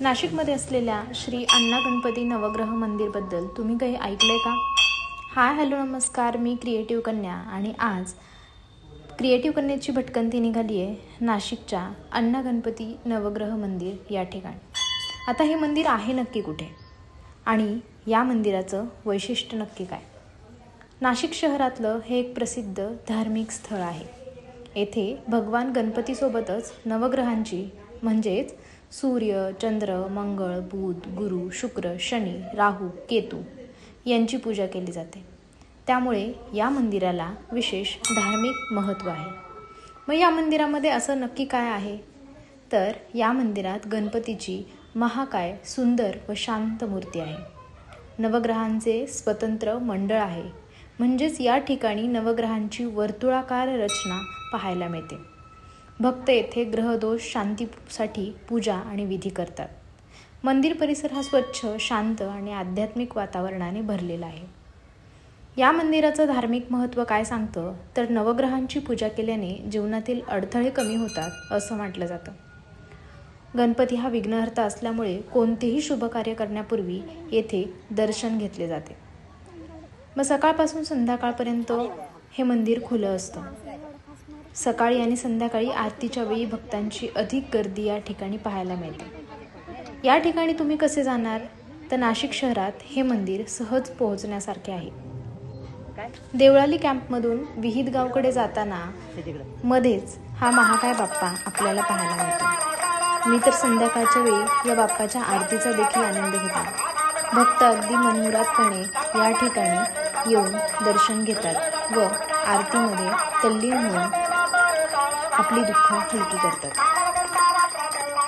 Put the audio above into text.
नाशिकमध्ये असलेल्या श्री अण्णा गणपती नवग्रह मंदिरबद्दल तुम्ही काही ऐकलंय का? हाय हॅलो नमस्कार, मी क्रिएटिव्ह कन्या आणि आज क्रिएटिव्ह कन्याची भटकंती निघाली आहे नाशिकच्या अण्णा गणपती नवग्रह मंदिर या ठिकाणी. आता हे मंदिर आहे नक्की कुठे आणि या मंदिराचं वैशिष्ट्य नक्की काय? नाशिक शहरातलं हे एक प्रसिद्ध धार्मिक स्थळ आहे. येथे भगवान गणपतीसोबतच नवग्रहांची म्हणजेच सूर्य, चंद्र, मंगळ, बुध, गुरु, शुक्र, शनी, राहू, केतू यांची पूजा केली जाते. त्यामुळे या मंदिराला विशेष धार्मिक महत्त्व आहे. मग या मंदिरामध्ये असं नक्की काय आहे? तर या मंदिरात गणपतीची महाकाय सुंदर व शांत मूर्ती आहे. नवग्रहांचे स्वतंत्र मंडळ आहे. म्हणजेच या ठिकाणी नवग्रहांची वर्तुळाकार रचना पाहायला मिळते. भक्त येथे ग्रहदोष शांतीसाठी पूजा आणि विधी करतात. मंदिर परिसर हा स्वच्छ, शांत आणि आध्यात्मिक वातावरणाने भरलेला आहे. या मंदिराचं धार्मिक महत्त्व काय सांगतं तर नवग्रहांची पूजा केल्याने जीवनातील अडथळे कमी होतात असं म्हटलं जातं. गणपती हा विघ्नहर्ता असल्यामुळे कोणतेही शुभकार्य करण्यापूर्वी येथे दर्शन घेतले जाते. मग सकाळपासून संध्याकाळपर्यंत हे मंदिर खुलं असतं. सकाळी आणि संध्याकाळी आरतीच्या वेळी भक्तांची अधिक गर्दी या ठिकाणी पाहायला मिळते. या ठिकाणी तुम्ही कसे जाणार? तर नाशिक शहरात हे मंदिर सहज पोहोचण्यासारखे आहे. देवळाली कॅम्पमधून विहित गावकडे जाताना मध्येच हा महाकाय बाप्पा आपल्याला पाहायला मिळतो. मी तर संध्याकाळच्या वेळी या बाप्पाच्या आरतीचा देखील आनंद घेतो. भक्त अगदी मनमुरादपणे या ठिकाणी येऊन दर्शन घेतात व आरतीमध्ये तल्लीन होऊन आपली दुःख हलकी करतात.